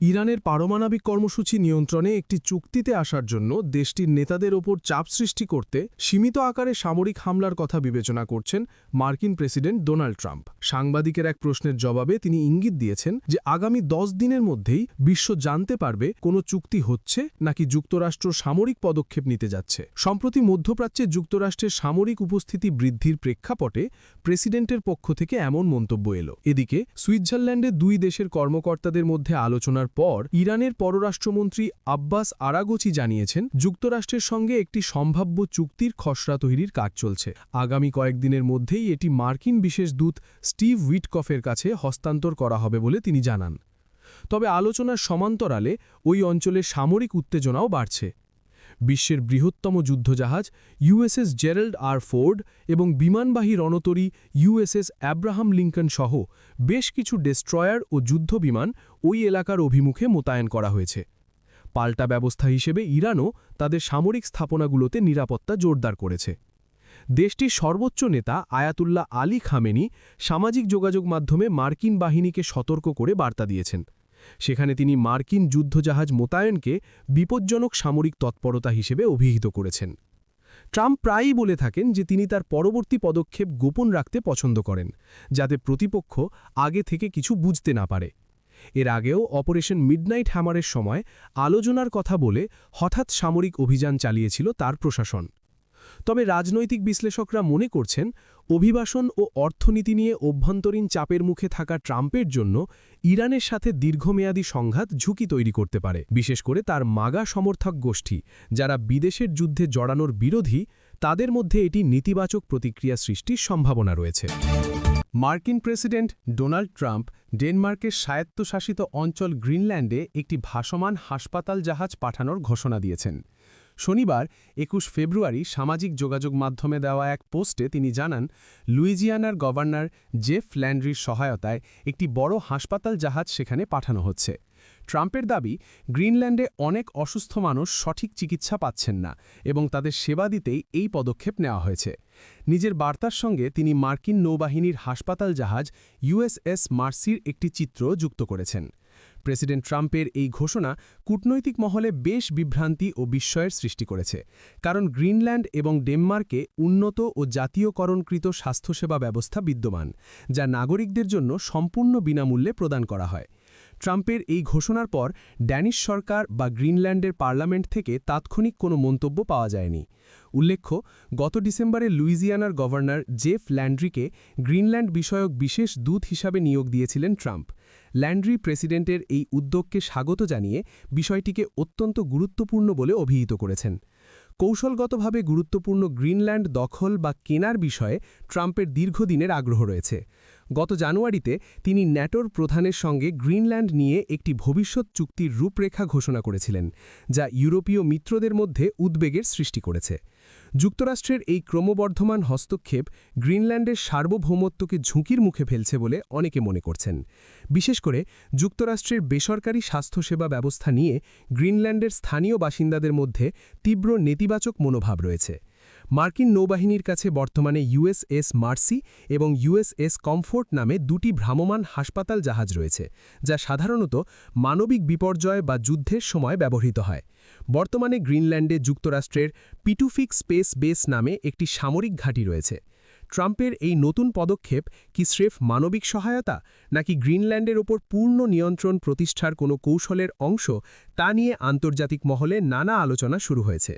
ইরানের পারমাণবিক কর্মসূচি নিয়ন্ত্রণে একটি চুক্তিতে আসার জন্য দেশটির নেতাদের ওপর চাপ সৃষ্টি করতে সীমিত আকারে সামরিক হামলার কথা বিবেচনা করছেন মার্কিন প্রেসিডেন্ট ডোনাল্ড ট্রাম্প। সাংবাদিকের এক প্রশ্নের জবাবে তিনি ইঙ্গিত দিয়েছেন যে আগামী 10 দিনের মধ্যেই বিশ্ব জানতে পারবে কোনো চুক্তি হচ্ছে নাকি যুক্তরাষ্ট্র সামরিক পদক্ষেপ নিতে যাচ্ছে। সম্প্রতি মধ্যপ্রাচ্যে যুক্তরাষ্ট্রের সামরিক উপস্থিতি বৃদ্ধির প্রেক্ষাপটে প্রেসিডেন্টের পক্ষ থেকে এমন মন্তব্য এলো। এদিকে সুইজারল্যান্ডে দুই দেশের কর্মকর্তাদের মধ্যে আলোচনার পর ইরানের পররাষ্ট্রমন্ত্রী আব্বাস আরাগচি জানিয়েছেন যুক্তরাষ্ট্রের সঙ্গে একটি সম্ভাব্য চুক্তির খসড়া তৈরির কাজ চলছে। আগামী কয়েকদিনের মধ্যেই এটি মার্কিন বিশেষ দূত স্টিভ উইটকফের কাছে হস্তান্তর করা হবে বলে তিনি জানান। তবে আলোচনার সমান্তরালে ওই অঞ্চলে সামরিক উত্তেজনাও বাড়ছে। বিশ্বের বৃহত্তম যুদ্ধজাহাজ ইউএসএস জেরাল্ড আর ফোর্ড এবং বিমানবাহী রণতরী ইউএসএস অ্যাব্রাহাম লিঙ্কন সহ বেশ কিছু ডেস্ট্রয়ার ও যুদ্ধবিমান ওই এলাকার অভিমুখে মোতায়েন করা হয়েছে। পাল্টা ব্যবস্থা হিসেবে ইরানও তাদের সামরিক স্থাপনাগুলোতে নিরাপত্তা জোরদার করেছে। দেশটির সর্বোচ্চ নেতা আয়াতুল্লাহ আলী খামেনি সামাজিক যোগাযোগ মাধ্যমে মার্কিন বাহিনীকে সতর্ক করে বার্তা দিয়েছেন। সেখানে তিনি মার্কিন যুদ্ধজাহাজ মোতায়েনকে বিপজ্জনক সামরিক তৎপরতা হিসেবে অভিহিত করেছেন। ট্রাম্প প্রায়ই বলে থাকেন যে তিনি তার পরবর্তী পদক্ষেপ গোপন রাখতে পছন্দ করেন, যাতে প্রতিপক্ষ আগে থেকে কিছু বুঝতে না পারে। এর আগেও অপারেশন মিডনাইট হ্যামারের সময় আলোচনার কথা বলে হঠাৎ সামরিক অভিযান চালিয়েছিল তার প্রশাসন। তবে রাজনৈতিক বিশ্লেষকরা মনে করছেন অভিবাসন ও অর্থনীতি নিয়ে অভ্যন্তরীণ চাপের মুখে থাকা ট্রাম্পের জন্য ইরানের সাথে দীর্ঘমেয়াদী সংঘাত ঝুঁকি তৈরি করতে পারে, বিশেষ করে তার মাগা সমর্থক গোষ্ঠী যারা বিদেশের যুদ্ধে জড়ানোর বিরোধী, তাদের মধ্যে এটি নেতিবাচক প্রতিক্রিয়া সৃষ্টির সম্ভাবনা রয়েছে। মার্কিন প্রেসিডেন্ট ডোনাল্ড ট্রাম্প ডেনমার্কের স্বায়ত্তশাসিত অঞ্চল গ্রিনল্যান্ডে একটি ভাসমান হাসপাতাল জাহাজ পাঠানোর ঘোষণা দিয়েছেন। শনিবার 21 ফেব্রুয়ারি সামাজিক যোগাযোগ মাধ্যমে দেওয়া এক পোস্টে তিনি জানান, লুইজিয়ানার গভর্নর জেফ ল্যান্ড্রির সহায়তায় একটি বড় হাসপাতাল জাহাজ সেখানে পাঠানো হচ্ছে। ট্রাম্পের দাবি, গ্রিনল্যান্ডে অনেক অসুস্থ মানুষ সঠিক চিকিৎসা পাচ্ছেন না এবং তাদের সেবা দিতেই এই পদক্ষেপ নেওয়া হয়েছে। নিজের বার্তার সঙ্গে তিনি মার্কিন নৌবাহিনীর হাসপাতাল জাহাজ ইউএসএস মার্সির একটি চিত্র যুক্ত করেছেন। প্রেসিডেন্ট ট্রাম্পের এই ঘোষণা কূটনৈতিক মহলে বেশ বিভ্রান্তি ও বিস্ময়ের সৃষ্টি করেছে, কারণ গ্রিনল্যান্ড এবং ডেনমার্কে উন্নত ও জাতীয়করণকৃত স্বাস্থ্যসেবা ব্যবস্থা বিদ্যমান, যা নাগরিকদের জন্য সম্পূর্ণ বিনামূল্যে প্রদান করা হয়। ট্রাম্পের এই ঘোষণার পর ড্যানিশ সরকার বা গ্রিনল্যান্ডের পার্লামেন্ট থেকে তাৎক্ষণিক কোনো মন্তব্য পাওয়া যায়নি। উল্লেখ্য, গত ডিসেম্বরে লুইজিয়ানার গভর্নর জেফ ল্যান্ড্রিকে গ্রিনল্যান্ড বিষয়ক বিশেষ দূত হিসাবে নিয়োগ দিয়েছিলেন ট্রাম্প। ল্যান্ড্রি প্রেসিডেন্টের এই উদ্যোগকে স্বাগত জানিয়ে বিষয়টিকে অত্যন্ত গুরুত্বপূর্ণ বলে অভিহিত করেছেন। কৌশলগতভাবে গুরুত্বপূর্ণ গ্রিনল্যান্ড দখল বা কেনার বিষয়ে ট্রাম্পের দীর্ঘদিনের আগ্রহ রয়েছে। গত জানুয়ারিতে তিনি ন্যাটোর প্রধানের সঙ্গে গ্রিনল্যান্ড নিয়ে একটি ভবিষ্যৎ চুক্তির রূপরেখা ঘোষণা করেছিলেন, যা ইউরোপীয় মিত্রদের মধ্যে উদ্বেগের সৃষ্টি করেছে। যুক্তরাষ্ট্রের এই ক্রমবর্ধমান হস্তক্ষেপ গ্রিনল্যান্ডের সার্বভৌমত্বকে ঝুঁকির মুখে ফেলছে বলে অনেকে মনে করছেন। বিশেষ করে যুক্তরাষ্ট্রের বেসরকারি স্বাস্থ্যসেবা ব্যবস্থা নিয়ে গ্রিনল্যান্ডের স্থানীয় বাসিন্দাদের মধ্যে তীব্র নেতিবাচক মনোভাব রয়েছে। মার্কিন নৌবাহিনীর কাছে বর্তমানে ইউএসএস মার্সি এবং ইউএসএস কমফোর্ট নামে দুটি ভ্রাম্যমাণ হাসপাতাল জাহাজ রয়েছে, যা সাধারণত মানবিক বিপর্যয় বা যুদ্ধের সময় ব্যবহৃত হয়। বর্তমানে গ্রিনল্যান্ডে যুক্তরাষ্ট্রের পিটুফিক স্পেস বেস নামে একটি সামরিক ঘাঁটি রয়েছে। ট্রাম্পের এই নতুন পদক্ষেপ কি স্রেফ মানবিক সহায়তা, নাকি গ্রিনল্যান্ডের ওপর পূর্ণ নিয়ন্ত্রণ প্রতিষ্ঠার কোনো কৌশলের অংশ, তা নিয়ে আন্তর্জাতিক মহলে নানা আলোচনা শুরু হয়েছে।